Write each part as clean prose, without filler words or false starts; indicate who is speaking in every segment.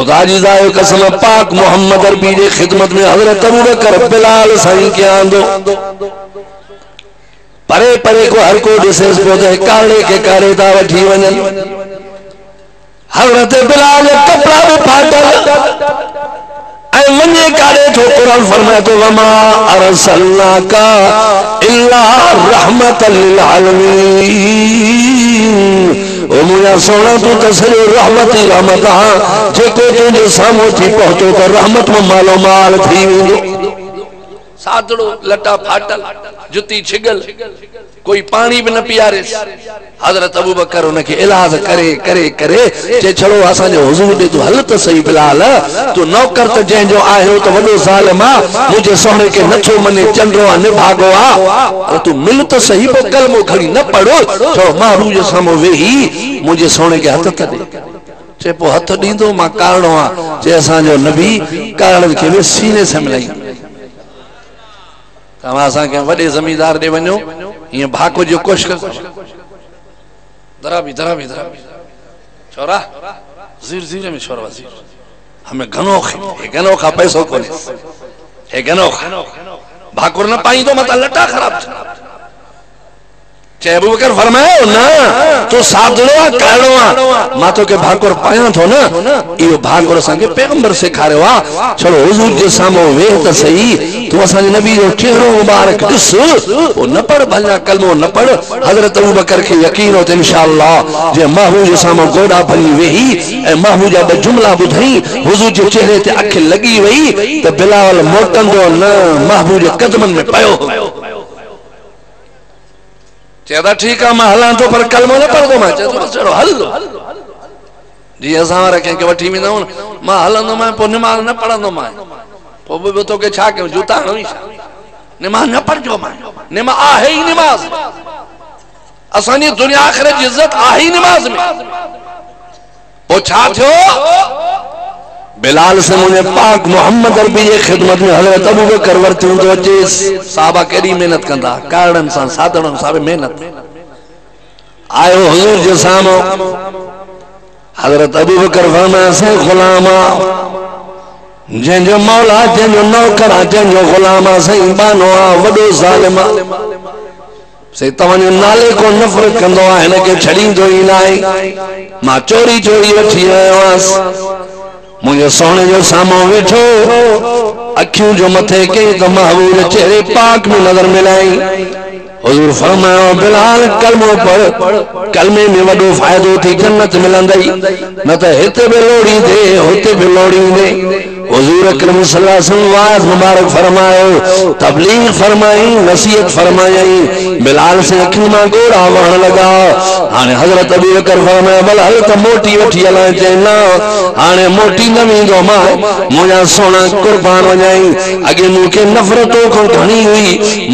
Speaker 1: खुदा जी जाए कसम पाक मोहम्मद अरबी की खिदमत में हजरत अबू बकर बिलाल साईं के आंदो परे परे को हर को दिसे काले के काले था वठी वजन हजरत बिलाल कपड़ा भी फाटल वने काले थो कुरान फरमाए तो वमा अरसलनाका इल्ला रहमतल लिल आलमीन ओ मुया सोना तू तसली रहमत ही रहमत हां जेको तुझे सामो थी पहुंचो तो रहमत में मालो माल थी वेंदो सादड़ो लटा फाटल जुती छिगल कोई पानी भी न पियारे हजरत अबू बकर उनके इलाज करे करे करे जे छड़ो असा जो हुजूर दे तू हल त सही बिलाल तू नौकर त जे जो आयो तो वडो ज़ालिम मुझे सोने के नछो मने चंद्रो निभागो आ तू मिल तो सही पर कलमो खड़ी न पढ़ो तो मारू जे सामो वेही मुझे सोने के हाथ त दे जे पो हाथ दींदो मा कारणो आ जे असा जो नबी कारण के वे सीने से मिलाई तमा असा के वडे जमींदार दे वणो ये भाको जो कोशिश कर दराबी छोरा जीर जीर में छोरा वजीर हमें गनो खा पैसो कोने हे गनो भाकुर न पाई तो मत लटा खराब चे अबू बकर फरमायो ना तो सादड़ो काड़ो मा तो के भाकुर पाया थो ना यो भाकुर संगे पैगंबर से खारे वा चलो हुजूर जे सामो वे त सही तू असा नबी जो चेहरो मुबारक दिस ओ न पढ़ भला कलमो न पढ़ हजरत अबू बकर के यकीन हो इंशाअल्लाह जे महबूब जे सामो गोड़ा भरी वेही ए महबूब जा जुमला बुधई हुजूर जे चेहरे ते अख लगी वई त बिलाल मोटंदो न महबूब जे कदमन में पयो चेदा ठीक है मैं हलां तो पर कलमो न पढ़दो मैं चलो हल जी असा रखे के वठी में मैं हलंदो मैं पो नमाज न पढ़ंदो मैं पो बे तो के छा के जूता हणी नमाज न पढ़जो मैं नमाज आहे ही नमाज असानी दुनिया आखिरत की इज्जत आहे ही नमाज में ओ छा थयो बिलाल से मुझे पाक मोहम्मद अरबी की खिदमत में हजरत अबू बकर वर्ती तो अचे साहबा केडी मेहनत कंदा कारण सा साधन सा मेहनत आयो हुजूर जे सामो हजरत अबू बकर फरमाया से गुलामा जो मौला जो नौकर जो गुलामा सही बानो वडो जालिम से तवने नाले को नफरत कंदो है न के छड़ींदो ही नाई मां चोरी चोरी वठी आयोस मुझे सोने जो सामो वेठो अखियों जो मथे के तो महबूब चेहरे पाक में नजर मिलाई हुजूर फरमाया बिलाल कलमो पढ़ कलमे में वडो फायदो थी जन्नत मिलंदई न त हिते भी लोड़ी दे होते भी लोड़ी दे हुजूर अकरम सल्लल्लाहु अलैहि वसल्लम वाज मुबारक फरमायो तबलीग फरमाई नसीहत फरमाई बिलाल से अखियों में गोड़ा वहण लगा हाने हजरत अबू बकर फरमाया बल हल त मोटी वठी हला चेना हाने मोटी न वींदो मां मुजा सोना कुर्बान वजाई अगे मुके नफरतों को घणी हुई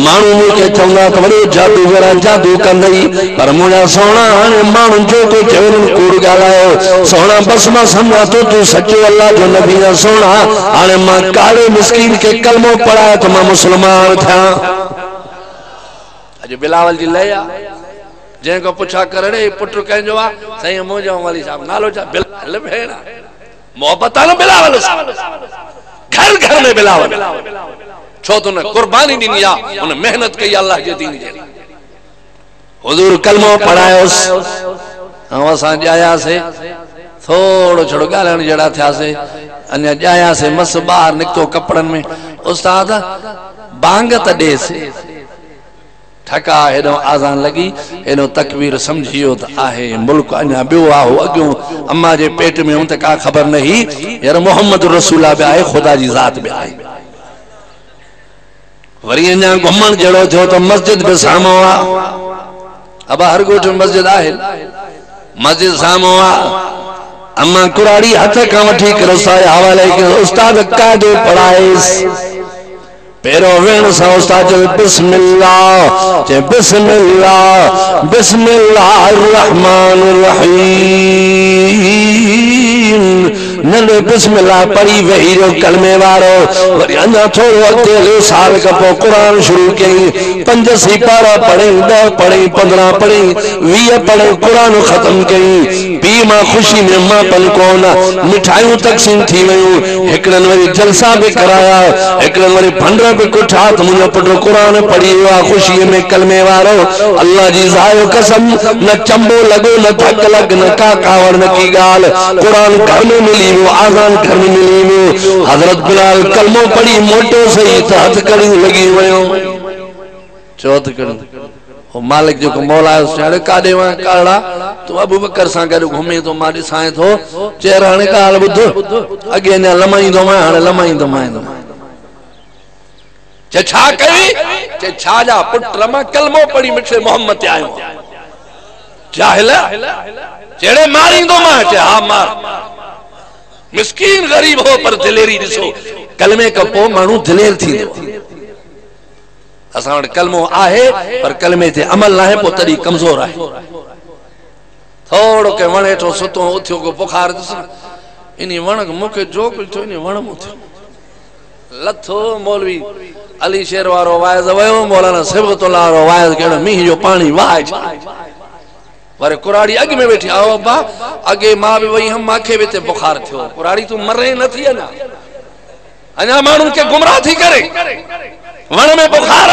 Speaker 1: मानू मुके चंगा त वडो जादूगर जादू कंदई पर मुजा सोना हाने मानू जो को चवरन कूड़ गालायो सोना बस मां समझा तो तू सच्चो अल्लाह जो नबी ना सोना हाने मां काले मिस्कीन के कलमो पढ़ाया तो मां मुसलमान था अज बिलावल जी लया जे को पूछा करे पुत्र कहजो आ सही मोजो वाली साहब नालो छा बिलाल भेणा मोहब्बत न बिलावल घर घर में बिलावल छो तो न कुर्बानी दी या उन मेहनत कई अल्लाह के दीन जे हुजूर कलमो पढ़ायोस असा जाया से थोड़ो छोड़ो गालन जड़ा था से अन्य जाया से मस बाहर निकतो कपड़न में उस्ताद बांग त दे से ठका हेडो आजान लगी हेडो तकबीर समझियो त आहे मुल्क अन्या बियो आहो अग्यो अम्मा जे पेट में उन त का खबर नहीं यार मोहम्मद रसूला बे आए खुदा जी जात बे आए वरी अन्या घुमण जड़ो थियो तो मस्जिद बे सामो आ अब हर गोठ मस्जिद आहे मस्जिद सामो आ अम्मा कुराड़ी हाथ का वठी कर सारे हवाले के उस्ताद कादे पढ़ाइस पेरो वेण सा उस्ताद बिस्मिल्लाह जे बिस्मिल्लाह बिस्मिल्लाहिर्रहमानिर्रहीम
Speaker 2: नंढे बिस्मिल्लाह पढ़ी वही जो कलमे वारो वरी अञा थोड़ो अॻिते हलियो साल खां पोइ क़ुरान शुरू कई 5 सिपारा पढ़ी 10 पढ़ी 15 पढ़ी 20 पढ़ी क़ुरान ख़त्म कई पी मां ख़ुशी में मां पन कोन मिठाइयूं तक़सीम थी वयूं हिकड़नि वरी जलसा भी कराया हिकड़नि वरी भंडर भी कुठा त मुंहिंजो पुटु क़ुरान पढ़ी वियो आहे ख़ुशीअ में कलमे वारो अल्लाह जी ज़ायो कसम न चंबो लॻो न धक लग न का कावड़ न की गाल कुरान घर में मिली वो आज़ान घर में मिली वो हजरत बिलाल कलमो पढ़ी मोटो सही तो हथ कड़ी लगी वयो चौथ कड़ी ओ मालिक जो मौला साडे काडे वा काड़ा तो अबू बकर सा गड घूमे तो मा दिसाए तो चेहरा ने काल बुध अगे न लमाई दो मैं हाने लमाई दो मैं चे छा कई चे छा जा पुट रमा कलमो पढ़ी मिठे मोहम्मद ते आयो जाहिल जेड़े मारी दो मैं चे हां मार मिस्कीन गरीब हो पर दिलेरी दिसो कलमे का पो मानू दिलेर थी असा कलमो आहे पर कलमे ते अमल ना है पो तड़ी कमजोर है थोड़ो के वणे तो सुतो उथियो को बुखार दिस इनी वण मुके जो कुछ तो इनी वण मुथो लथो मौलवी अली शेर वारो वाइज वयो मौलाना सिबतुल्लाह वारो वाइज केड़ो मीह जो पानी वाह वरे कुराड़ी अग में बैठी आओ अब्बा अगे मां भी वही हम माखे बेते बुखार थियो कुराड़ी तू मरे न थी ना अना मानुन के गुमराह थी करे वण में बुखार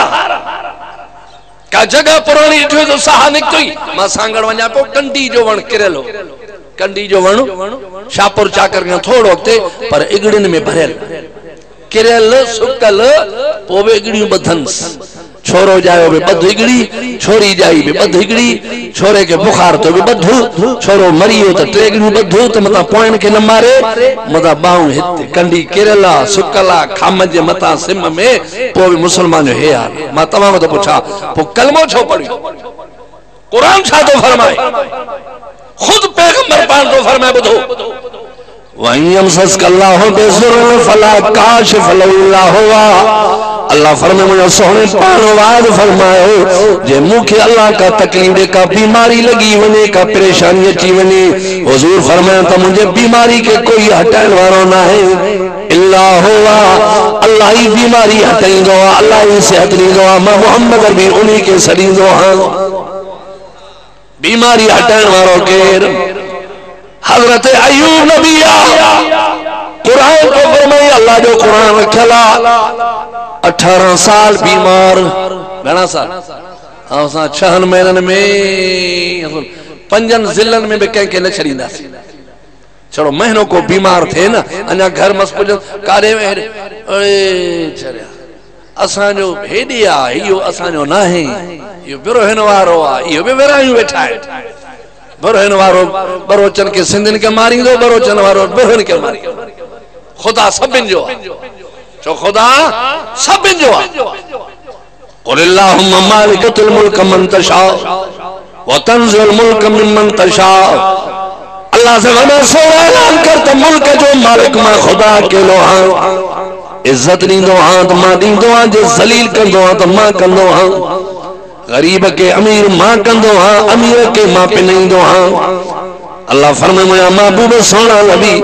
Speaker 2: का जगह पुरानी इठो तो साह निकतई मां सांगण व냐 पो कंडी जो वण किरलो कंडी जो वण शापुर चाकर के थोड़ो ते पर इगड़न में भरल किरल सुकल पोवे इगड़ियों बधंस छोरो जायो बे बध इगड़ी छोरी जाई बे बध इगड़ी छोरे के बुखार तो बे बधु छोरो मरियो तो टेगड़ू बधु तो मता पोइन के न मारे मता बाऊ हिते कंडी केरला सुकला खाम जे मता सिम में पोवे मुसलमान जो हे यार मा तमाम तो पूछा पो कलमो छो पढ़ी कुरान छा तो फरमाए खुद पैगंबर पान तो फरमाए बुधो वयम सस्कल्लाहु बिजुर्र फला काशिफ लल्लाहु अल्लाह फरमाए मुझे सोने पान वाद फरमायो जे मुखे अल्लाह का तकलीफ दे का बीमारी लगी वने का परेशानी अची वने हुजूर फरमाया तो मुझे बीमारी के कोई हटाने वालो ना है इल्ला हुआ अल्लाह ही बीमारी हटाइंदो अल्लाह ही सेहत दींदो मैं मोहम्मद भी उन्हीं के सरींदो हां बीमारी हटाने वालो केर हजरत अय्यूब नबी कुरान को फरमाई अल्लाह जो कुरान रखला 18 साल बीमार घना साल असा 6 महीनन में 5 जिलन में भी कहीं न छड़ींदा चलो महीनों को बीमार थे ना अना घर मस पुज कारे में अरे चरिया असा जो हेडिया यो असा जो ना है यो बिरोहन वारो आ यो भी वेरायू बैठा है बरोहन वारो बरोचन के सिंधन के मारी दो बरोचन वारो बरोहन के मारी खुदा सबिन जो चो खुदा सबिन जो कुल अल्लाहुम्मा मालिकतुल मुल्क मन तशा व तंज़िल मुल्क मिमन तशा अल्लाह से वना सो ऐलान कर त मुल्क जो मालिक मां खुदा के लो हां इज्जत दींदो हां त मां दींदो हां जे जलील कंदो हां त मां कंदो हां गरीब के अमीर मां कंदो हां अमीर के मां पिनईंदो हां अल्लाह फरमाए मुझा महबूब सोना नबी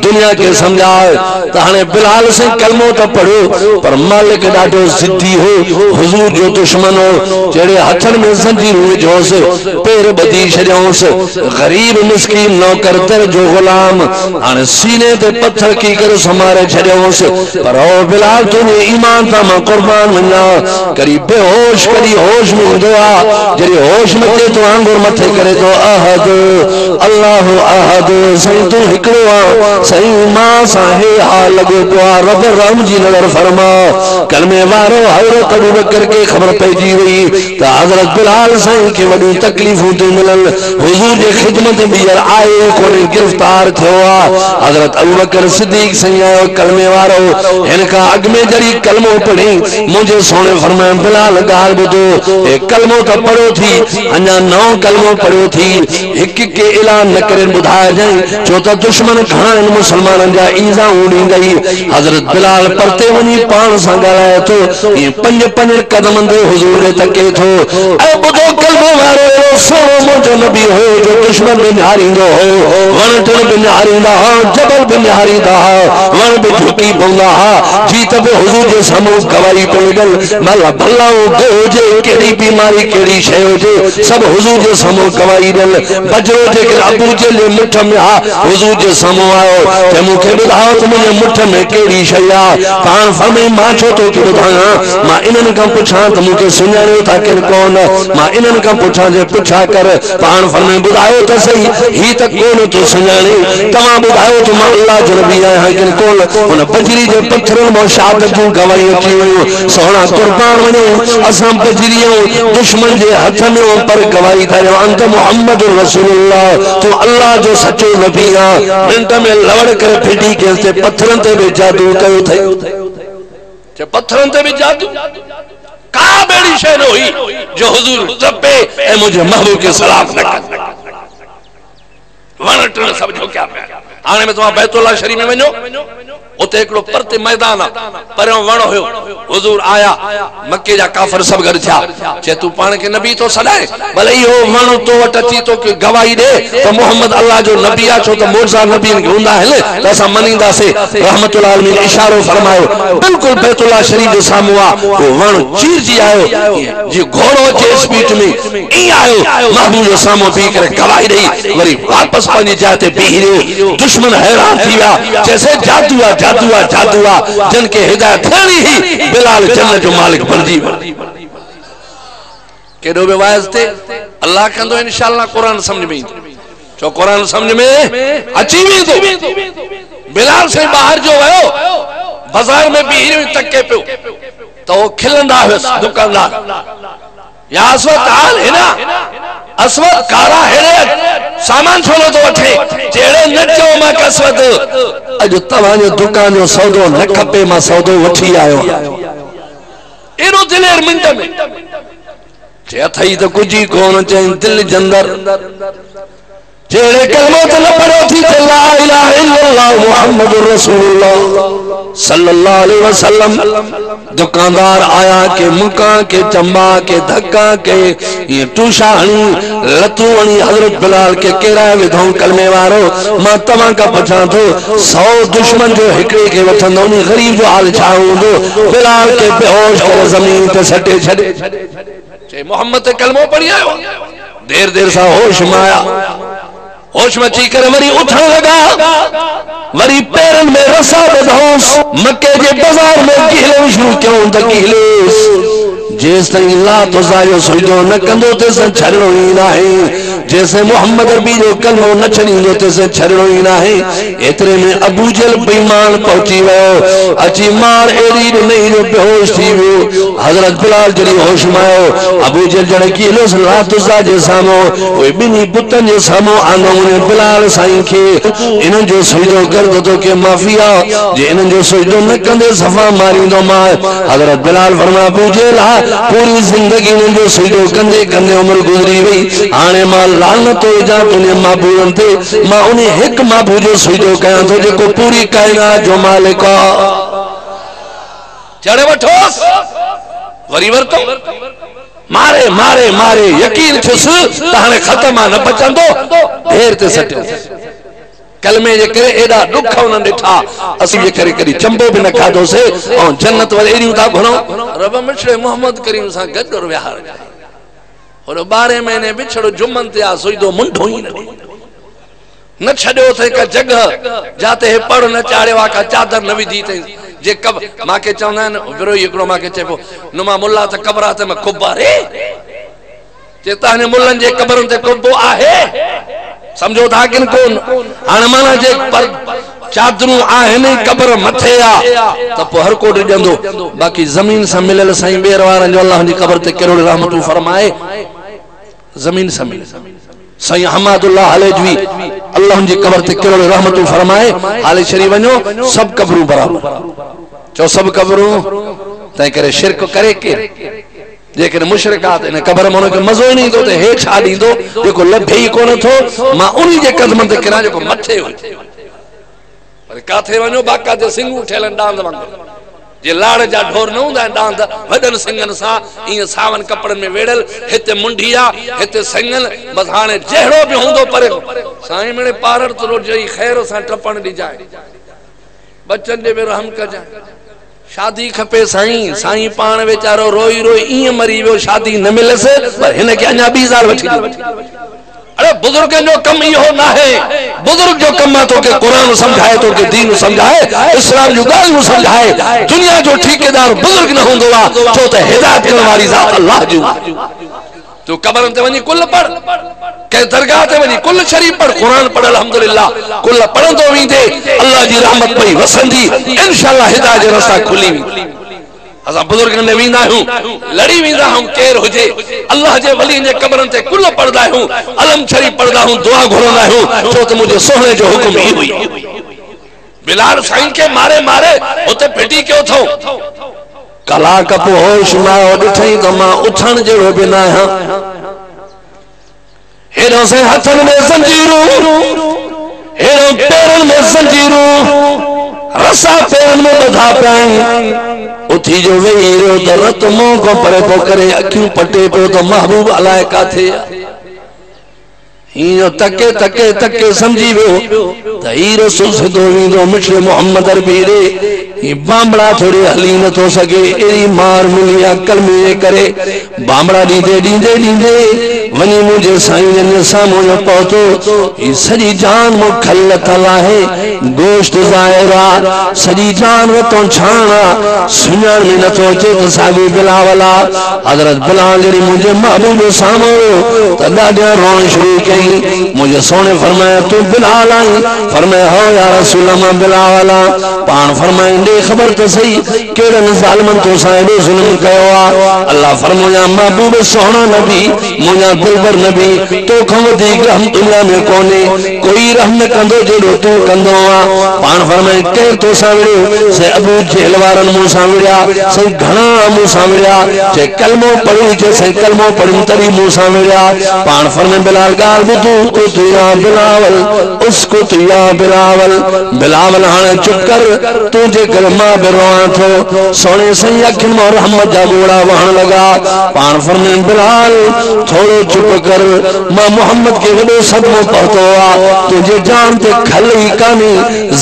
Speaker 2: दुनिया के समझाए तो हने बिलाल से कलमो तो पढ़ो पर मालिक डाटो जिद्दी हो हुजूर जो दुश्मन हो जेड़े हथन में जंजीर विझोस पैर बदी छजोस गरीब मिस्कीन नौकर तर जो गुलाम हने सीने ते पत्थर की कर समारे छजोस पर ओ बिलाल तुने ईमान ता मां कुर्बान वना करी बेहोश करी होश में दुआ जेड़ी होश में ते तो आंगुर मथे करे तो अहद अल्लाह अहद सही तू हिकड़ो सही मां साहे हाल लगो तो रब राम जी नजर फरमा कलमे वारो हजरत अबू बकर के खबर पहुंची गई तो हजरत बिलाल सही के वडी तकलीफों ते मिलन हुजूर के खिदमत में यार आए कोई गिरफ्तार थवा हजरत अबू बकर सिद्दीक सही आयो कलमे वारो इनका अग में जरी कलमो पढ़ी मुझे सोने फरमाया बिलाल गाल बुदो ए कलमो तो पढ़ो थी अन्या 9 कलमो पढ़ो थी एक के ऐलान न करे बुधाया जाए जो तो दुश्मन घणा मुसलमानन जा ईज़ा उड़ी गई हजरत बिलाल परते वनी पान सा गलाए तो ये पंज पंज कदम दे हुजूर तके थो ए बुदो कलमो वारो सोनो मुझो नबी हो जो दुश्मन में हारींदो हो वन टन में हारींदा जबल में हारींदा वन में झुकी पवंदा जी तब हुजूर जे सामू गवाही पेगल मल्ला भलाओ गोजे केड़ी बीमारी केड़ी शय जे सब हुजूर जे सामू गवाही दल बजरो जे अबू जे मुठ में हुजूर जे सामू आयो ते मुखे बुधाओ त मुझे मुठ में केड़ी शय पान फरमे मां छो तो की बुधाया मां इनन का पुछा त मुखे सुनाणो था कि कौन मां इनन का पुछा जे पुछा कर पान फरमे बुधायो त सही ही त कौन तो सुनाणे तमा बुधायो त मां अल्लाह जो नबी आया कि कौन उन बजरी जे पत्थरन मो शहादत जो गवाही अची वयो सोना कुर्बान वने असम बजरियो दुश्मन जे हाथ में पर गवाही था अंत मोहम्मद रसूलुल्लाह तो अल्लाह जो सच्चो नबी आ मिनट में लवड़ कर फिटी के से पत्थरन ते भी जादू कयो थे जे पत्थरन ते भी जादू का बेड़ी शय न हुई जो हुजूर जबे ए मुझे महबूब के सलाम न वनट समझो क्या आने में तुम बैतुल्लाह शरीफ में वनो उते एकड़ो परते मैदान पर वण होयो हुजूर आया मक्के जा काफर सब घर था चे तू पान के नबी तो सदाए भले यो वण तो वट अची तो के गवाही दे तो मोहम्मद अल्लाह जो नबी आ छो तो मोजा नबी हुंदा है त असा मनींदा से रहमतुल्लाह अलैहि इशारो फरमायो बिल्कुल बैतुल्लाह शरीफ जे सामू आ वो वण चीर जी आयो जी घोड़ो जे स्पीड में ई आयो महबूब जे सामू पी करे गवाही दई वरी वापस पानी जाते बीहियो दुश्मन हैरान थिया जैसे जादुआ जादुआ जादुआ जन के हिदायत थी ही बिलाल जन्नत जो मालिक बनजी केडो बे वास्ते अल्लाह कंदो इंशाअल्लाह कुरान समझ में जो कुरान समझ में अची वी तो बिलाल से बाहर जो वयो बाजार में बीहिर तके पियो तो खिलंदा हुस दुकानदार या अस्वद हाल है ना अस्वद कारा है सामान छोड़ो तो वठे जेड़े न चो मां कसवद अज तवा जो दुकान जो सौदो न खपे मां सौदो वठी आयो एरो दिलेर मिंट में जे अथई तो कुछ ही कोन चे दिल जंदर जेड़े कलमो तो न पढ़ो थी ला इलाहा इल्लल्लाह मुहम्मदुर रसूलुल्लाह सल्लल्लाहु अलैहि वसल्लम दुकानदार आया के मुका के चंबा के धक्का के ये टूशाणी लतुवणी हजरत बिलाल के केरा विधों कलमे वारो मां तमा का पछा तो 100 दुश्मन जो हिकड़े के वठंदो नी गरीब जो हाल छा हुंदो बिलाल के बेहोश कर जमीन पे सटे छडे चे मोहम्मद ते कलमो पढ़ी आयो देर देर सा होश में आया होश में ची करे वरी उठन लगा वरी पैरन में रसा बधोस मक्के जे बाजार में कीले शुरू क्यों त कीलेस जेस तई ला तो जायो सुजो न कंदो ते से छड़नो ही नाही जैसे मोहम्मद अरबी जो कलमो न छड़ींदो ते से छड़नो ही नाही एतरे में अबू जहल बेईमान पहुंची वयो अची मार एड़ी नहीं जो बेहोश थी वो हजरत बिलाल जड़ी होश में आयो अबू जहल जड़े कीलो ला तो जा जे सामो ओए बिनी पुतन जे सामो आनो ने बिलाल साईं के इनन जो सुजो कर दो के माफिया जे इनन जो सुजो न कंदे सफा मारिंदो मां हजरत बिलाल फरमा अबू जहल पूरी जिंदगी ने जो सुजो कंदे कंदे उम्र गुजरी वई आने मां लानत हो जा तूने माबूदन थे मां उन्हें एक माबूद जो सुजो कया तो जेको पूरी कायनात जो मालिक आ चढ़े वठोस वरी वरतो मारे मारे मारे यकीन छुस ताने खत्म न बचंदो देर ते सटियो कलमे जे करे एडा दुख उन दिठा असि जे करे करी चंबो भी न खादो से और जन्नत वाले एड़ी था घणो रब मिश्रे मोहम्मद करीम सा गदर व्यवहार और 12 महीने बिछड़ो जुम्मन ते आ सुइदो मुंढो ही न छड़ो थे का जगह जाते है पढ़ न चाड़ेवा का चादर न विधी थे जे कब मां के चवना न विरो एकड़ो मां के चेपो नुमा मुल्ला त कबरात में कुब्बा रे जे ताने मुल्लन जे कबरन ते कुब्बो आहे समझो था किन कोन हाने माना जे पर चादरूं आहिनि कबर मथे आ त पो हर को ॾिजंदो बाकी जमीन से मिलल साईं बेर वारन जो अल्लाह जी कबर ते करोड़ रहमतू फरमाए जमीन से मिले साईं हमादुल्लाह हलेजवी अल्लाह जी कबर ते करोड़ रहमतू फरमाए हाले शरीफ वञो सब कबरूं बराबर चो सब कबरूं तंहिं करे शिरक करे के जेकर मुशरिकात इन कबर में उनके मजो ही नहीं दो ते हे छा दींदो जेको लभे ही कोन थो मां उन्हीं जे कदमन ते किरा जेको मथे हो
Speaker 1: पर काथे वञो बाका जे सिंगू ठेलन डांद वांगुरु जे लाड़ जा ढोर न हूंदा डांद वडन सिंगन सा इन सावन कपड़न में वेड़ल हिते मुंडिया हिते सिंगन बस हाने जेहड़ो भी हुंदो पर साईं मेरे पारड़ तो रोज ई खैर सा टपण दी जाए बच्चन जे में रहम कजा शादी खपे साईं साईं पान बेचारो रोई रोई ई मरी वियो शादी न मिलसे पर हिन के अञा 20 साल वठी अरे बुजुर्ग जो कम यो ना है बुजुर्ग जो कम तो के कुरान समझाए तो के दीन समझाए इस्लाम जो गाल नु समझाए दुनिया जो ठेकेदार बुजुर्ग न होंदो आ छो त हिदायत करने वाली जात अल्लाह जो तो कब्रन ते वनी कुल पढ़ के दरगाह ते वनी कुल शरीफ पढ़ कुरान पढ़ अल्हम्दुलिल्लाह कुल पढ़ंदो वेंदे अल्लाह जी रहमत पई वसंदी इंशाअल्लाह हिदायत जो रास्ता खुली असा बुजुर्ग ने वींदा हूं लड़ी वींदा हूं केर हुजे अल्लाह जे वली जे कब्रन ते कुल पढ़दा हूं अलम शरीफ पढ़दा हूं दुआ घुरंदा हूं छो त मुझे सोहणे जो हुक्म ही हुई बिलाल साईं के मारे मारे उते पिटी क्यों थो कला कप होश ना उठई त मां उठण जेड़ो भी ना हां हेरो से हथन में जंजीरूं हेरो पैरन में जंजीरूं रसा पैरन में बधा पाए उठी जो वेरो दरत मुंह को परे पो करे अखियूं पटे पे तो महबूब अलाए काथे हीरो तके तके तके समझी वियो त ही रसूल सिधो वींदो मिठड़े मोहम्मद अरबी रे ही बामड़ा थोड़ी हली न तो सके एरी मार मिली अकल में करे बामड़ा दीदे दीदे दीदे वनी मुझे साईं ने सामने पहुंचो ही सजी जान मु खल तला है गोश्त जायरा सजी जान तो छाना सुनान में न तो चे तो साबी बिलावला हजरत बिलाल जरी मुझे महबूब सामो त डाडिया रोन शुरू कई मुझे सोने फरमाया तू बिलाल आई फरमाया हो या रसूल अल्लाह बिलावला पान फरमाए दे खबर तो सही केड़न जालिमन तो साइड जुल्म कयो आ अल्लाह फरमाया महबूब सोना नबी मुझा दिलबर नबी तो खमदी रहमतुल्लाह में कोने कोई रहम कंदो जेड़ो तू कंदो आ पान फरमाए के तो सावड़ो से अबू जेल वारन मु सावड़िया से घणा मु सावड़िया जे कलमो पढ़ी जे से कलमो पढ़ी तरी मु सावड़िया पान फरमाए बिलाल गाल बुतू तो या बिलावल उसको तो या बिलावल बिलावल हाने चुप कर तू जे कलमा बिरवा थो सोने से अखिन में रहमत जा गोड़ा वहन लगा पान फरमाए बिलाल थोड़ो चुप कर मां मोहम्मद के वडो सदमो पहुंचो आ तुझे जान ते खल ही कानी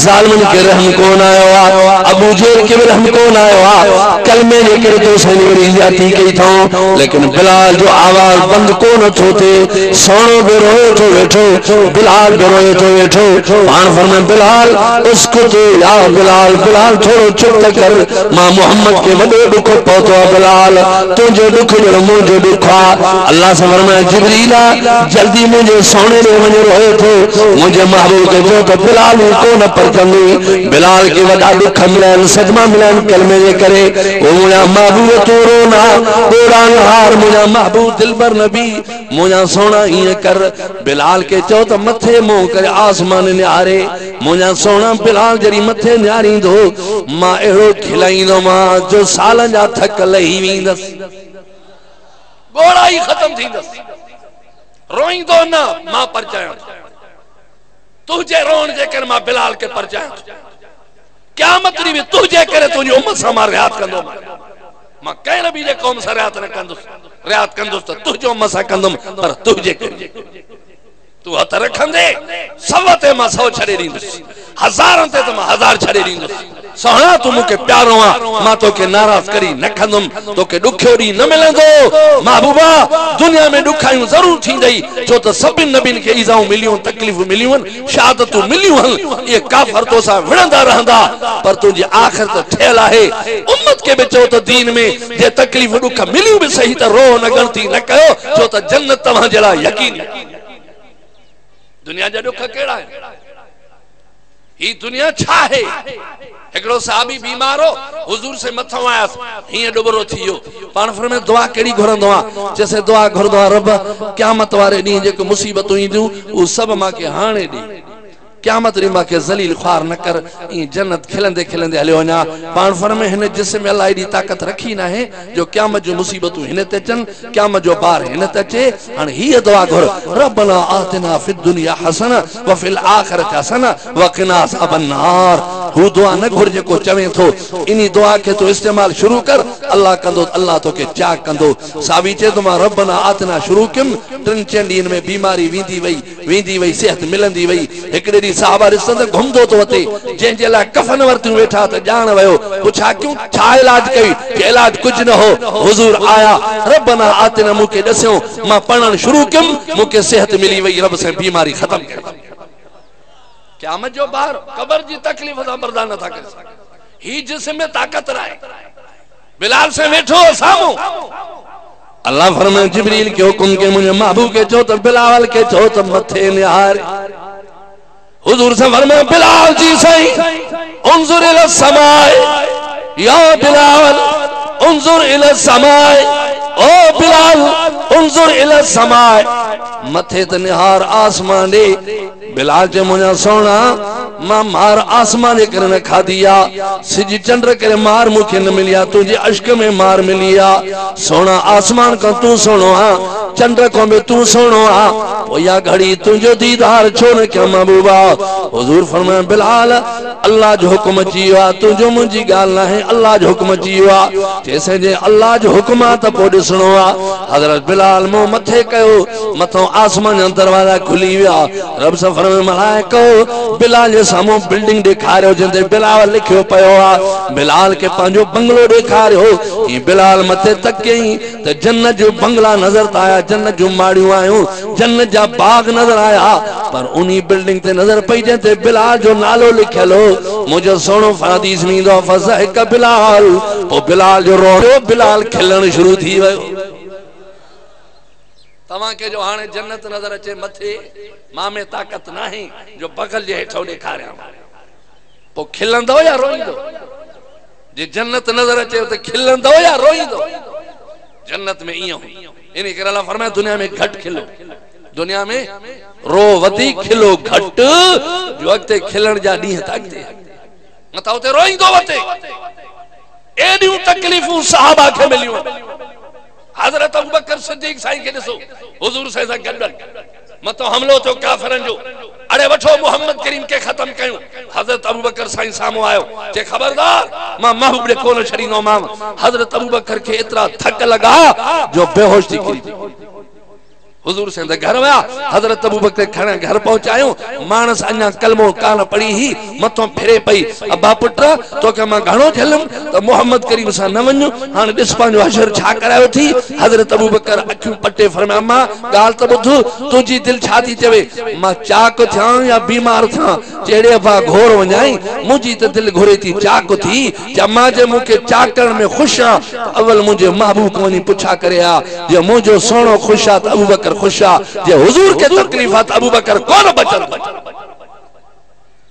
Speaker 1: जालिमन के रहम कोन आयो आ अबू जेल के रहम कोन आयो आ कलमे जे करे तो सनी वरी जाती कई थो लेकिन बिलाल जो आवाज बंद कोन थो थे सोनो बे रोए तो बैठो बिलाल बे रोए तो बैठो पान फरमाए बिलाल उसको तो या बिलाल बिलाल थोड़ो चुप कर मां मोहम्मद के वडो दुख पहुंचो बिलाल तुझे दुख जो मुझे दुख अल्लाह से फरमाया जिब्रीला जल्दी मुझे सोने दे वने रोए थे मुझे महबूब के जो तो बिलाल को न परकंदी बिलाल के वडा दुख मिलन सदमा मिलन कलमे जे करे ओ मुझा महबूब तू रोना कोड़ा हार मुझा महबूब दिलबर नबी मुझा सोना ये कर बिलाल के चो तो मथे मुंह कर आसमान न्यारे मुझा सोना बिलाल जरी मथे न्यारी दो मां एड़ो खिलाईंदो मां जो साल जा थक लही वींदस गोड़ा ही खत्म थी दस रोई दो ना मां परचाया तुझे रोन जे कर मां बिलाल के परचाया क़यामत री तुझे करे तुझी उम्मत सा मां रियात कंदो मां कहन भी जे कौम सा रियात न कंदुस रियात कंदुस तो तुझो उम्मत सा कंदुम पर तुझे करे तू हथ रखंदे सवते मां सौ छड़े दींदुस हजारन ते मां हजार छड़े दींदुस सोहना तू मुके प्यारो आ मां तो के नाराज करी न खंदुम तो के दुखोड़ी न मिलंदो महबूबा दुनिया में दुखायूं जरूर थी गई जो तो सभिन नबीन के इजाऊ मिलियूं तकलीफ मिलियूं शहादतू मिलियूं ये काफर तो सा विणंदा रहंदा पर तुझी आखिर तो ठेल है उम्मत के बचो तो दीन में जे तकलीफ दुख मिलियूं भी सही तो रो न गणती न कयो जो तो जन्नत तव्हां जड़ा यकीन दुनिया जा दुख केड़ा है ही दुनिया छा है एकड़ो साहबी बीमार हो हुजूर से मथो आया हिय डुबरो थियो पान फरमाए दुआ केड़ी घुरंदो आ जैसे दुआ घुरदो आ रब क़यामत वारे दी जे मुसीबतूं ईंदियूं उ सब मां के हाणे दी क़यामत री मांखे ज़लील ख़्वार न कर ई जन्नत खिलंदे खिलंदे हलियो वञा पाण फरमे हिन जिस्म में अल्लाह एडी ताकत रखी ना है जो क़यामत जो मुसीबतूं हिन ते अचन क़यामत जो बार हिन ते अचे हाणे हीअ दुआ घुर रब्बना आतिना फिद दुनिया हसना व फिल आखिरति हसना व क़िना अज़ाबन नार हू दुआ न घुर जेको चवे थो इनी दुआ के तो इस्तेमाल शुरू कर अल्लाह कंदो अल्लाह तोखे चाक कंदो सावी चे तो मां रब्बना आतिना शुरू किम 3 ॾींहनि में बीमारी वेंदी वई सेहत मिलंदी वई हिकड़े ॾींहुं साहबा ॾिसंदे घुमंदो तो वते जंहिंजे लाइ कफन वरतियूं वेठा त ॼाण वियो पुछा क्यों छा इलाज कई के इलाज कुछ न हो हुजूर आया रब्बना आतिना मूंखे ॾसियो मां पढ़ण शुरू कयमि मूंखे सेहत मिली वई रब से बीमारी खत्म कई क़यामत जो बार कब्र जी तकलीफ़ सां बर्दाश्त नथा करे सघनि ही जिस्म में ताकत रहे बिलाल से वेठो सामू अल्लाह फरमाए जिब्रील के हुक्म के मुझे महबूब के चो तो बिलाल के चो तो मथे निहार हुजूर से फरमाए बिलाल जी सही उन्जुर इला समाए या बिलाल उन्जुर इला समाए ओ बिलाल उन्जुर इला समाए मथे ते निहार आसमान दे बिलाल जे मुझा सोना मां मार आसमान करे न खादिया सिज चंद्र करे मार मुखे न मिलिया तुझे अश्क में मार मिलिया सोना आसमान का तू सोनो आ चंद्र को में तू सोनो आ ओ या घड़ी तुझो दीदार छो न क्या महबूबा हुजूर फरमाए बिलाल अल्लाह जो हुक्म जिया तुझो मुजी गाल ना है अल्लाह जो हुक्म जिया जैसे जे अल्लाह जो हुक्म आ त पो दिसणो आ हजरत बिलाल मो मथे कयो मथो आसमान जो दरवाजा खुली विया रब सफर में मलाइको बिलाल जे सामू बिल्डिंग दिखारियो जिंदे बिलाल लिखियो पयो आ बिलाल के पांजो बंगलो दिखारियो ई बिलाल मथे तकई त जन्नत जो बंगला नजर आया जन्नत जो माड़ियो आयो जन्नत जा बाग नजर आया पर उनी बिल्डिंग ते नजर पई जे बिलाल जो नालो लिखियल हो मुझे सोनो हदीस में दो फज़ह बिलाल ओ बिलाल जो रो बिलाल खिलण शुरू थी वयो तवा के जो हाने जन्नत नजर अचे मथे मां में ताकत नाही जो बगल जे हेठो दिखारिया पो खिलंदो या रोईंदो जे जन्नत नजर अचे तो खिलंदो या रोईंदो जन्नत में इयो इन करे अल्लाह फरमाए दुनिया में घट खिलो दुनिया में रो वधी खिलो घट जो अगते खिलण जा डी तकते मता उते रोईंदो वते एडियूं तकलीफूं सहाबा के मिलियो हजरत अबू बकर सिद्दीक साईं के दसो हुजूर से गडन मतो हमलो तो काफरन जो अरे वठो मोहम्मद करीम के खत्म कयो हजरत अबू बकर साईं सामो आयो के खबरदार मां महबूब ने कोन छड़ीनो मां हजरत अबू बकर के इतना थक लगा जो बेहोश थी गिरी हुजूर से घर वया हजरत अबू बकर खणे घर पहुंचायो मानस अन्या कलमो कान पड़ी ही मथो फिरे पई अब्बा पुत्र तो के मां घणो झलम तो मोहम्मद करीम सा न वन्यो हां दिस पांजो हशर छा करायो थी हजरत अबू बकर अखियों पट्टे फरमाया अम्मा गाल तो बुध तुजी दिल छा थी चवे मां चाक था या बीमार था जेड़े बा घोर वजाई मुजी तो दिल घोरे थी चाक थी जम्मा जे मुके चाकण में खुश आ अवल मुझे महबूब कोनी पुछा करया जे मुजो सोनो खुश आ अबू बकर खुशा जे हुजूर के तकलीफात अबू बकर कौन बचन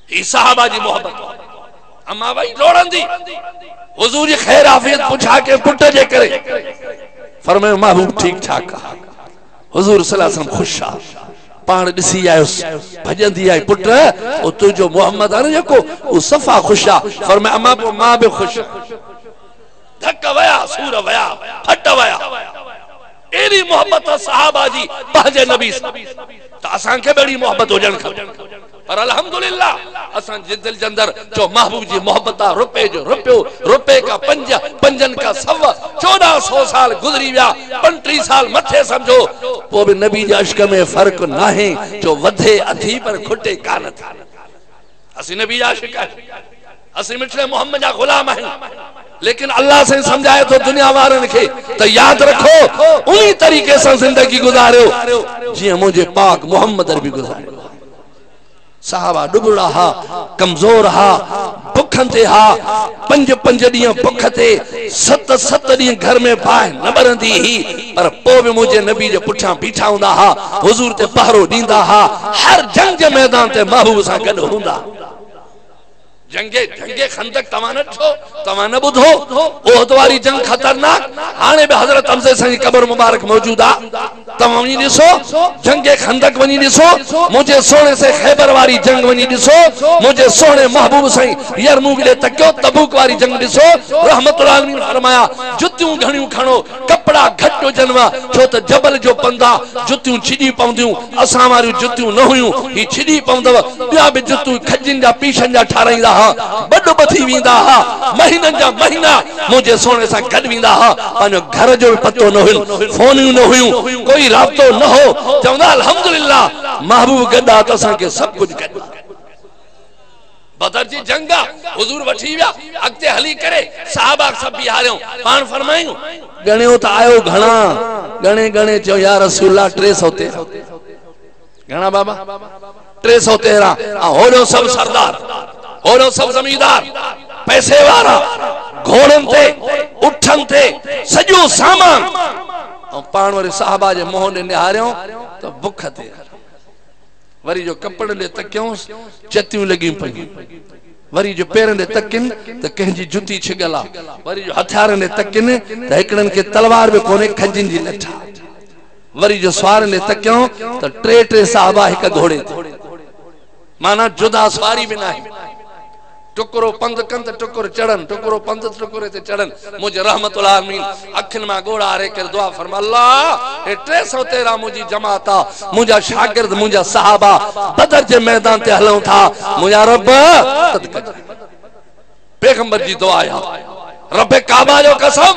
Speaker 1: ई सहाबा जी मोहब्बत अम्मा भाई रोड़ंदी हुजूर जी खैर आफियत पूछा के पुट जे करे फरमायो महबूब ठीक ठाक हुजूर सल्लल्लाहु अलैहि वसल्लम खुशा पान दिसी आयो भजंदी आई पुट ओ तुजो मोहम्मद आ जको ओ सफा खुशा फरमाया अम्मा पो मां भी खुश धक वया सूर वया फट वया एरी मोहब्बत सहाबा जी पहजे नबी त असां के बड़ी मोहब्बत हो जन पर अल्हम्दुलिल्लाह असां जे दिल जे अंदर जो महबूब जी मोहब्बत रुपए जो रुपए का पंजन का 1400 साल गुजरी गया 35 साल मथे समझो वो भी नबी जे अश्क में फर्क ना है जो वधे अथी पर खुटे कान था असि नबी आशिक है असि मिठड़े मोहम्मद जा गुलाम है लेकिन अल्लाह से समझाए तो दुनिया वारन के तो याद रखो उन्हीं तरीके से जिंदगी गुजारो जी मुझे पाक मोहम्मद भी गुजारे साहबा डुबड़ा हा कमजोर हा भुखन ते हा पंज डी भुख ते 7 डी घर में पाए न बरंदी ही पर पो भी मुझे नबी जे पुठा बीठा हुंदा हा हुजूर ते पहरो दींदा हा हर जंग जे मैदान ते महबूब सा गड हुंदा जंगे खंदक तव्हां न ॾिठो, तव्हां न ॿुधो, ओहद वारी जंग खतरनाक। हाणे बि हज़रत हमज़े साईं क़ब्र मुबारक मौजूद आहे, तव्हां वञी ॾिसो। जंगे खंदक वञी ॾिसो, मुंहिंजे सोने से खैबर वारी जंग वञी ॾिसो, मुंहिंजे सोने महबूब साईं यरमूक ॾे तकियो। तबूक वारी जंग ॾिसो, रहमतुल आलमीन फरमाया जुतियूं घणियूं खणो, कपड़ा घटि हुजनि, छो त जबल जो पंधा जुतियूं छिॼी पवंदियूं, असां वारियूं जुतियूं न हुयूं, ही छिॼी पवंदव। ॿिया बि जुतियूं खजनि जा पीछनि जा ठाराईंदा हा, बॾ बथी वेंदा हा, महीननि जा महीना मुंहिंजे सोने सां गॾु वेंदा हा। पंहिंजो घर जो बि पतो न हुयो, फोनियूं न हुयूं, कोई राब्तो न हो, चवंदा अल्हम्दुलिल्लाह महबूब गॾु आहे त असांखे सभु कुझु गॾु। बदर जी जंग हुजूर वठी विया, अॻिते हली करे सहाबा सभु बिहारियो, पाण फरमायूं गणियो त आयो घणा, गणे गणे चयो या रसूलल्लाह 313। घणा बाबा? 313। होड़ो सब सरदार, होड़ो सब जमींदार, पैसे वारा, घोड़न ते, उठन ते, सॼो सामान। पाण वरी साहबा जे मोह ने निहारियो तो बुख ते, वरी जो कपड़े ले तकियो, चतियूं लगी पई, वरी जो पेरन दे तकिन त कंहिंजी जुती छिगल आ, वरी जो हथियारन दे तकिन त हिकड़न के तलवार भी कोने, खंजिन जी लठा। वरी जो सवारन दे तकियो त टे साहबा हिक घोड़े ते, माना जुदा सवारी भी नहीं, टुकरो पंध कन त टुकर चढ़न, टुकरो पंध टुकरे ते चढ़न। मुझे रहमतुल आलमीन अखिन में गोड़ा आरे कर दुआ फरमा, अल्लाह ए 313 मुझी जमात आ, मुझा शागिर्द, मुझा सहाबा बदर जे मैदान ते हलूं था। मुझा रब पैगंबर जी दुआ है, रब काबा जो कसम,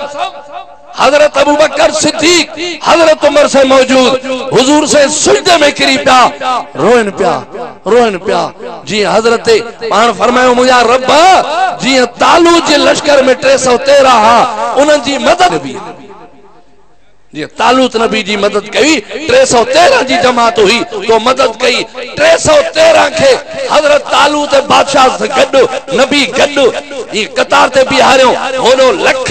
Speaker 1: हजरत अबू बकर सिद्दीक हजरत उमर से मौजूद हुजूर से सुजदे में गिरी पिया, रोइन पिया जी। हजरत पान फरमायो मुझा रब जी तालू जे लश्कर में 313 हा, उन जी मदद भी जी तालूत नबी जी मदद कई, 313 जी जमात हुई तो मदद कई। 313 के हजरत तालूत बादशाह से गड्डो, नबी गड्डो ये कतार ते बिहारियो, होनो लख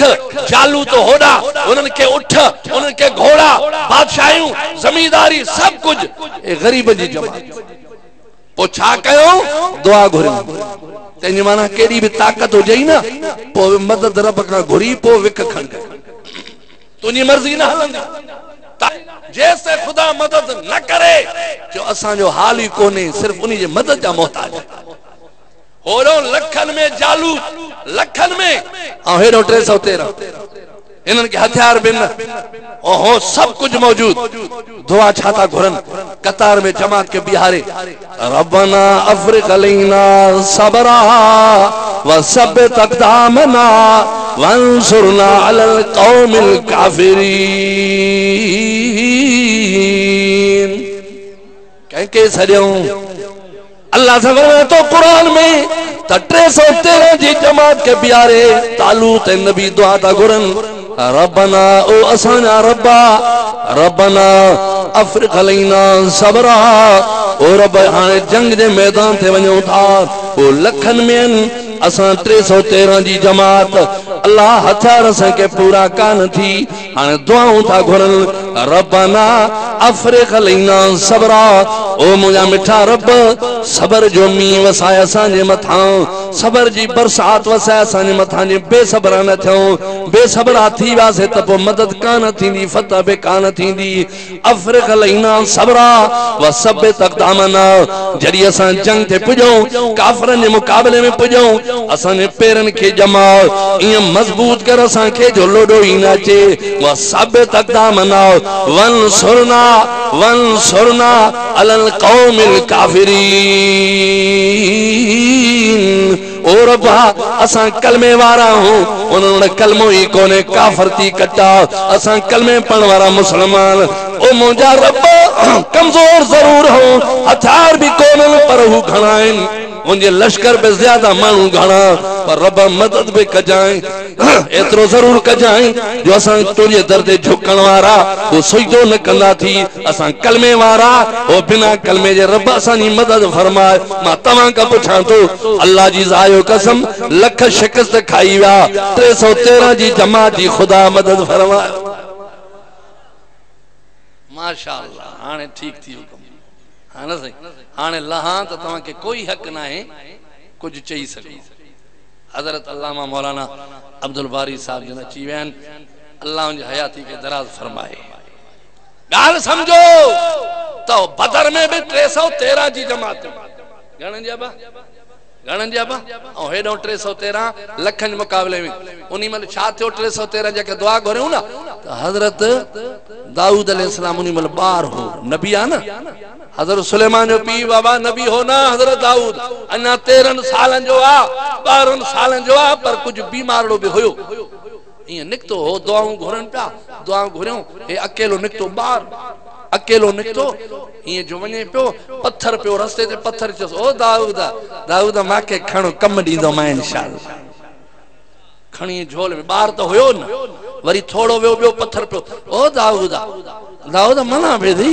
Speaker 1: जालू तो होड़ा, उनन के उठ, उनन के घोड़ा, बादशाहियों, जमींदारी सब कुछ ए गरीब जी जमात। पो छा कयो? दुआ घुरी। तेजी माना केड़ी भी ताकत हो जाई ना, पो मदद रब का घुरी, पो विक खण गए, तुझी मर्जी न हलंदी। जैसे खुदा मदद न करे जो असा जो हाल ही कोने, सिर्फ उन्हीं जे मदद जा मोहताज। होरो लखन में जालू, लखन में हेरो 313 इनन के हथियार बिन, ओहो सब कुछ मौजूद। दुआ छाता घुरन, कतार में जमात के बिहारे, रब्बना अफ्रिक अलैना सबरा व सब्बित अक़दामना वंसुरना अलल कौमिल काफिरीन। के सॼो अल्लाह से तो कुरान में 313 जी जमात के बिहारे तालूत नबी दुआ था घुरन, रब्बना ओ असांजा रब्बा, रब्बना अफ्रिक अलैना सबरा, ओ रब हाणे जंग जे मैदान ते वञूं था, ओ लखन में असां 313 जी जमात, अल्लाह हथियार असां के पूरा कान थी, हाणे दुआऊं था घुरन, रब्बना अफ्रिक अलैना सबरा, ओ मुंहिंजा मिठा रब सबर जो मींहुं वसाए असांजे मथां, सबर जी बरसात वसाए असांजे मथां, जे बेसबरा न थियूं, बेसबरा थी वियासीं त पोइ मदद कान थींदी, फतह बि कान थींदी। अफ्रिक अलैना सबरा व सब्बित अक़दामना, जॾहिं असां जंग ते पुॼूं, काफ़िरनि जे मुक़ाबले में पुॼूं, असांजे पेरनि खे ॼमाओ, ईअं मज़बूत कर असांखे जो लोॾो ई न अचे। व सब्बित अक़दामना वंसुरना वंसुरना अलल कौमिल काफिरीन। ओ रब्बा असां कलमे वारा हूं, उन्होंने कलमो ही कोने, काफर थी कटा, असां कलमे पढ़ वारा मुसलमान। ओ मुंहिंजा रब कमजोर जरूर हो, हथियार भी कोन पर हू घणा आहिनि, मुंहिंजे लश्कर पे ज्यादा माण्हू घणा, पर रब मदद भी कजाए, एतिरो जरूर कजाए जो असां तुंहिंजे दर ते झुकण वारा वो सुजदो न कंदा थी, असां कलमे वारा वो बिना कलमे जे रब असांजी मदद फरमाए। मां तव्हां खां पुछां थो, अल्लाह जी ज़ायो कसम, लख शिकस्त खाई विया, 313 जी जमात जी खुदा मदद फरमाए। माशाअल्लाह, हाणे ठीक थी वियो, हाणे सही, हाणे लहां त तव्हांखे कोई हक़ न आहे कुछ चई सघो। हजरत अल्लामा मौलाना अब्दुल बारी साहब जन अची विया आहिनि अल्लाह उनजी हयाती खे दराज फरमाए ॻाल्हि सम्झो तो बदर में भी 313 जी जमात घणनि जी अबा घणनि जी अबा ऐं हेॾो 313 लखनि मुक़ाबले में उन महिल छा थियो 313 जेके दुआ घुरियूं न त हज़रत दाऊद अलैहिस्सलाम उन महिल ॿार हो नबी आहे न हज़रत सुलेमान जो पीउ बाबा नबी हो ना हज़रत दाऊद अञा 13 सालनि जो आ 12 सालनि जो आ पर कुछ बीमारड़ो भी हुयो ये निकतो हो दुआऊं घुरन पिया दुआऊं घुरियूं हे अकेलो निकतो ॿार अकेलो निकतो ये जो वने पियो पत्थर पियो रस्ते ते पत्थर चस ओ दाऊद दाऊद माके खणो कम दींदो मैं इंशाअल्लाह खणी झोल में ॿार तो हुयो न वरी थोड़ो वियो ॿियो पत्थर पियो ओ दाऊद दाऊद मना बेदी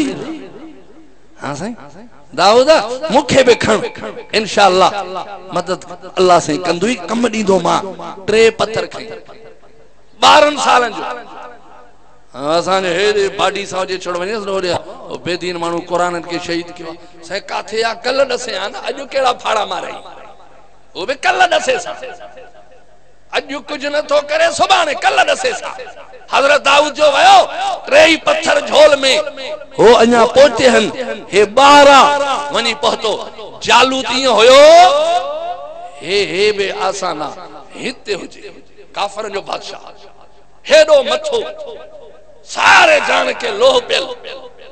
Speaker 1: हां साईं दाऊद मुखे भी खण इंशाअल्लाह मदद अल्लाह से कंदुई कम दींदो मां 3 पत्थर खई 12 सालन जो असां जे हेडे बाडी सां जे छोड़ वने ओडे बेदीन मानू कुरान के शहीद किया से काथे आ कल दसे आ ना अज केड़ा फाड़ा मारे ओ बे कल दसे सा अज कुछ न तो करे सुबाने कल दसे सा हजरत दाऊद जो वयो 3 पत्थर झोल में हो अञा पहुचे हन हे 12 वनी पहुतो जालूत इयो होयो हे बे आसाना हिते हुजे काफरन जो बादशाह हेडो मथो सारे जान के लोह पेल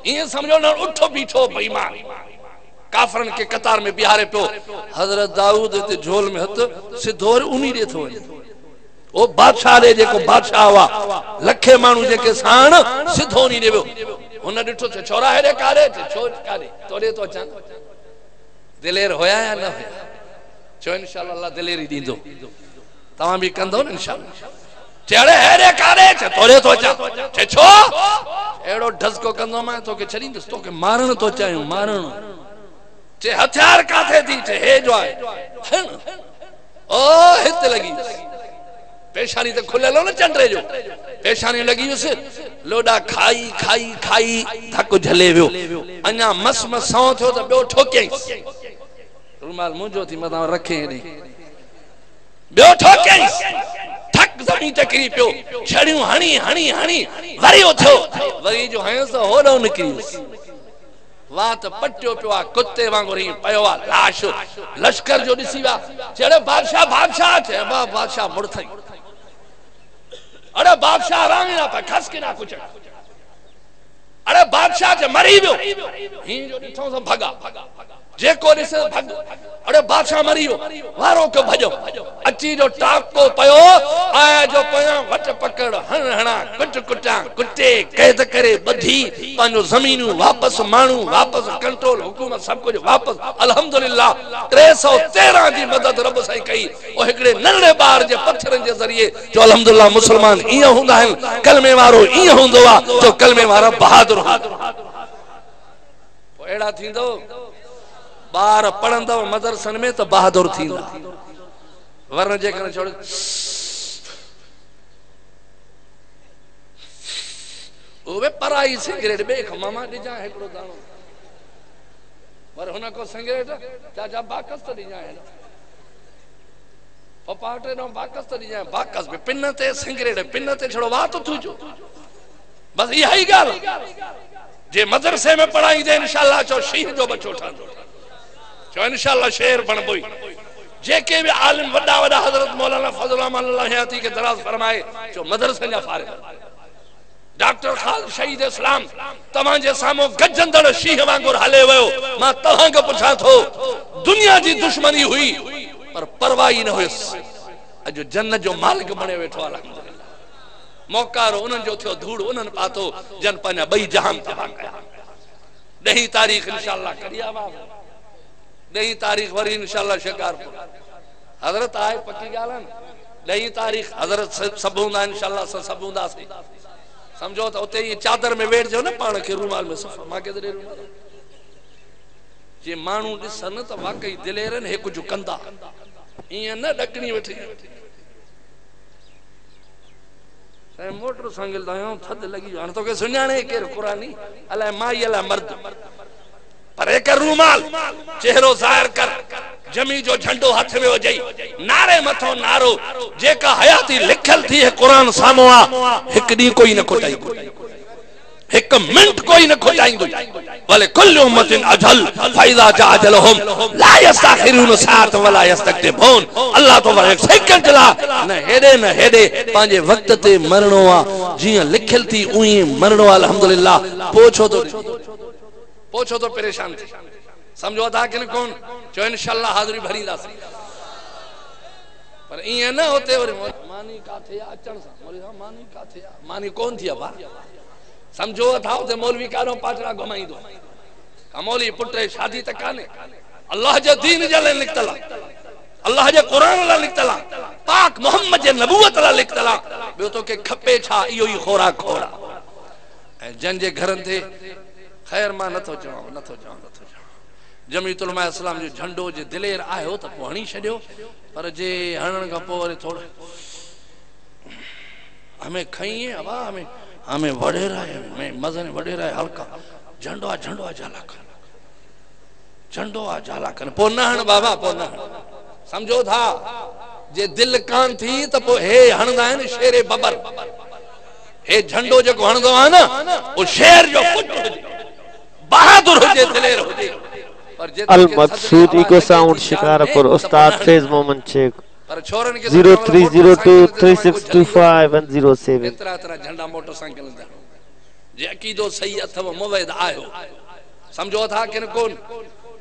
Speaker 1: ये समझो ना उठो बीठो बेईमान काफरन के कतार में बिहारे पियो हजरत दाऊद ते झोल में हथ सिधो उनी दे थो ओ बादशाह दे जेको बादशाह वा लखे मानू जेके साण सिधो नी देवो उन डिठो छोरा हेडे कारे छो कारे तोरे तो अचान दिलेर होया या न होया चो इंशाअल्लाह अल्लाह दिलेरी दींदो तवा भी कंदो न इंशाअल्लाह चेड़े हेरे कारे तोरे तो अचा छो एड़ो ढसको कंदो मैं तो के छड़ी तो के मारण तो चाहूं मारण चे हथियार काथे थी चे हे जो है ओ हित लगी पेशानी ते खुलेलो न चंडरे जो पेशानी लगी उस लोडा खाई खाई खाई थक झले वियो अञा मस मस सौ थियो त बियो ठोके रुमाल मुंजो थी मदा रखे नी बियो ठोके थक जमी तकरी पियो छड़ियों हणी हणी हणी वरी उथो वरी जो हंस होडो निकरी वात पट्टियो पियो कुत्ते वांगुर ही पयो लाश लश्कर जो दिसी वा चढ़े बादशाह बादशाह थे बादशाह मुड़ थई अरे बादशाह राणा पे खस के ना कुछ अरे बादशाह जे मरी वियो ही जो दिठो सब भगा जेको दिस भग अरे बादशाह मरियो वारो के भजो अची जो टाको पयो आया जो पया वट पकड़ हण हणा कुट कुटा कुटे कैद करे बधी पांजो जमीनू वापस मानू वापस कंट्रोल हुकूमत सब कुछ वापस अल्हम्दुलिल्लाह 313 जी मदद रब साईं कई ओ एकड़े नन्हे बार जे पत्थरन जे जरिए जो अल्हम्दुलिल्लाह मुसलमान इयो हुंदा हन कलमे वारो इयो हुंदो आ जो कलमे वारा बहादुर हो एड़ा थींदो बार पढ़ंदव मदरसन में तो बहादुर थींदा वरन जे कने छोड़ ओवे पराई सिगरेट बे मामा दिजा एकड़ो दाणो पर हुन को सिगरेट चाचा बाकस तो दिजा है पपाटे नो बाकस तो दिजा बाकस में पिन ते सिगरेट पिन ते छोड़ो वा तो तुजो बस यही गाल जे मदरसे में पढ़ाई दे इंशाअल्लाह चो शीह जो बचो ठांदो जो इंशाअल्लाह शेर बन बोई जेके भी आलिम वड्डा वड्डा हजरत मौलाना फजल रहमान अल्लाह हयाती के दराज फरमाए जो मदरसे जा फारिग डॉक्टर खालिद शहीद इस्लाम तवां जे सामो गजंदड़ शीह वांगुर हले वयो मां तवां के पुछा थो दुनिया जी दुश्मनी हुई पर परवाह न हुयस अज जन्नत जो मालिक बने वेठो अल्हम्दुलिल्लाह मौकारो उनन जो थियो धूड़ उनन पातो जन पंजा बई जहान तबाह कया 10 तारीख इंशाअल्लाह करिया वा 10 तारीख वरी इंशाअल्लाह शिकारपुर हजरत आए पक्की गालन 10 तारीख हजरत सब हुंदा इंशाअल्लाह सब हुंदा से समझो तो उते ये चादर में वेठ जो ना पान के रुमाल में सफा मां के दे रुमाल जे मानू दिसन तो वाकई दिलेरन हे कुछ कंदा इया न डकनी वेठी से मोटरसाइकिल दायो थद लगी हां तो के सुनाने के कुरानी अला माई अला मर्द पर एक रुमाल चेहरो जाहिर कर जमी जो झंडो हाथ में हुजे नारे मथो नारो जेका हयाती लिखल थी है कुरान सामो आ एक दी कोई न खोटाई एक मिनट कोई न खोटाईंदो वले कुल्लु उम्मतिन अजल फइजा जाअजलहुम ला यस्तखिरुन सात वला यस्तकदिबून अल्लाह तो एक सेकंड ला न हेडे पांजे वक्त ते मरणो आ जिया लिखल थी उही मरणो अल्हम्दुलिल्लाह पोछो तो परेशान थी समझो था कि कौन जो इंशाल्लाह हाजिरी भरींदास पर इए न होते और मानी काथे अचण सा मोली मानी काथे मानी कौन थी बा समझो था ते मौलवी कारो पाटरा घुमाई दो मौलवी पुटे शादी तक काने अल्लाह जे दीन जे लिखतला अल्लाह जे कुरान ला लिखतला पाक मोहम्मद जे नबूवत ला लिखतला बयो तो के खपे छा इयो ही खोराक खोरा जन जे घरन थे खैर मां नथो जाऊं जमीयतुल उलमा इस्लाम जो झंडो जे दिलेर आयो त पोणी छड्यो पर जे हणन का पोरे थोड़ो हमें खइए अबा हमें वडेरा है मैं मजन वडेरा है हल्का झंडो जाला कर पो नहण बाबा पो नहण समझो था जे दिल कान थी त पो हे हणदा है शेरे बबर हे झंडो जो हणदो है ना वो शेर जो पुट बहादुर हो जे दिलेर हो जे
Speaker 3: अल मकसूद इको साउंड शिकारपुर उस्ताद फैज मोहम्मद शेख
Speaker 1: पर छोरन के
Speaker 3: 0302362507
Speaker 1: इतरा झंडा मोटरसाइकिल दा जे अकीदो सही अथव मुवहिद आयो समझो था कि कोन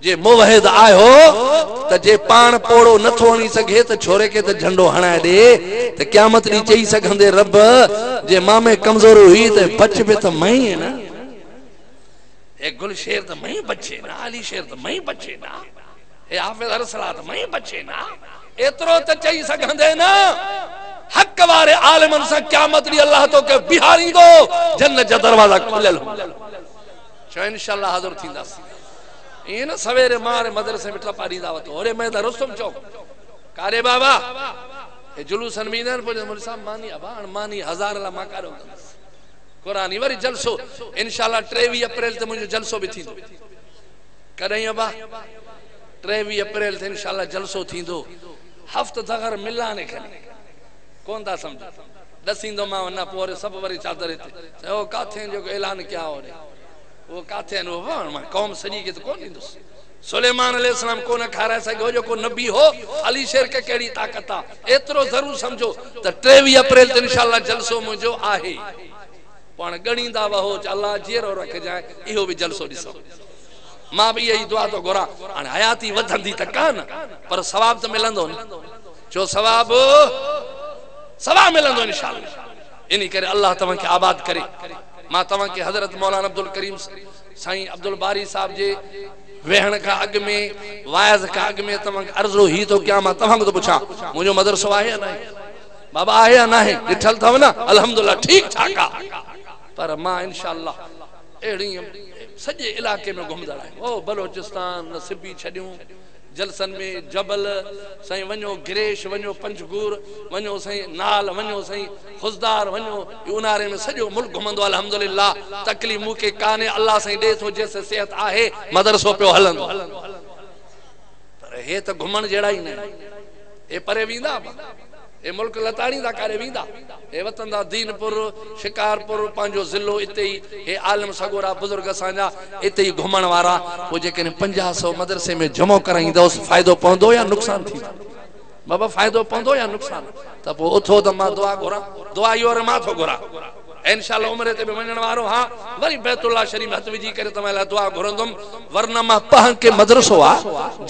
Speaker 1: जे मुवहिद आयो त जे पान पोड़ो नथो हणी सके त छोरे के त झंडो हणाए दे त क़यामत दी चई सघंदे रब जे मां में कमजोर हुई त बच पे त मैं है ना एक गुल शेर तो मैं बचे ना अली शेर तो मैं बचे ना ए हाफिज अरसला तो मैं बचे ना एतरो त चई सघंदे ना हक वारे आलिमन से क़यामत दी अल्लाह तो के बिहारी दो जन्नत जा दरवाजा खुलल हो इंशाअल्लाह हाजिर थींदास ये ना सवेरे मारे मदरसे में टपारी दावत ओरे मैं रुस्तम चौक कारे बाबा ए जुलूसन मीनन पर मुर्सा मानी अबान मानी हजार ला माकारो कुरानी वरी जलसो इंशाअल्लाह 23 अप्रैल ते मुझे जलसो भी थींदो कदई अबा 23 अप्रैल ते इंशाअल्लाह जलसो थींदो हफ्तो तगर मिलाने खने कौन दा समझ दसिंदो मा ना पोरे सब वरी चादर ते ओ काथे जो ऐलान क्या हो रे वो काथे नो वन कौम सजी के तो कौन दिंदो सुलेमान अलैहिस्सलाम को न खारा सको जो को नबी हो अली शेर के केड़ी ताकत आ एतरो जरूर समझो त 23 अप्रैल ते इंशाअल्लाह जलसो मुजो आहे पण गणींदा वहो अल्लाह जेरो रख जाए इहो भी जलसो दिसो मां भी यही दुआ तो गोरा अन हयाती वधंदी त कान पर सवाब तो मिलंदो न जो सवाब मिलंदो इंशाअल्लाह इनी करे अल्लाह तवा के आबाद करे मां तवा के हजरत मौलाना अब्दुल करीम साईं अब्दुल बारी साहब जे वेहण का अग में वायज का अग में तवा अर्जो ही तो क्या मां तवा को तो पूछा मुजो मदरसो आहे ना बाबा आहे या ना है डिठल थव ना अल्हम्दुलिल्लाह ठीक ठाक आ पर मां इंशाअल्लाह एड़ी सजे इलाके में घुमदड़ है ओ बलोचिस्तान नसीबी छड्यूं जलसन में जबल सही वनो गिरेश वनो पंचगूर वनो सही नाल वनो सही खुजदार वनो उनारे में सजो मुल्क घुमंदो अल्हम्दुलिल्लाह तकलीफ मुके काने अल्लाह सही दे तो जैसे सेहत आहे मदरसो पे हलंदो पर हे तो घुमण जेड़ा ही न ए परे विंदा ए मुल्क लताणी दा करे विंदा ए वतन दा दीनपुर शिकारपुर पांजो जिलो इते ही ए आलम सगोरा बुजुर्ग साजा इते ही घुमण वारा वो जे कने 500 मदरसे में जमो कराइंदो फायदो पवंदो या नुकसान थी बाबा फायदो पवंदो या नुकसान त पो उथो त मां दुआ घोरा दुआ यो रे माथो घोरा इंशाअल्लाह उम्र ते वणन वारो हां वरी बैतुल्लाह शरीफ हथ विजी करे तमला दुआ घुरंदम वरना मां पह के मदरसो आ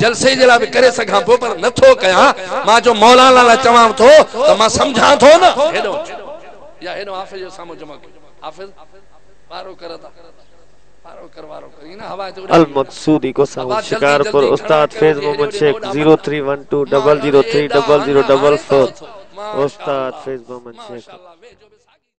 Speaker 1: जलसे जला भी करे सका पर नथो कया मां जो मौलाना ला चवां थो त मां समझा थो न हेडो या हेडो हाफिज जो सामो जमा हाफिज पारो करता पारो करवारो करी ना हवा ते
Speaker 3: अल मकसूदी को साउंड शिकारपुर उस्ताद फैज मोहम्मद शेख 031200300044 उस्ताद फैज मोहम्मद शेख।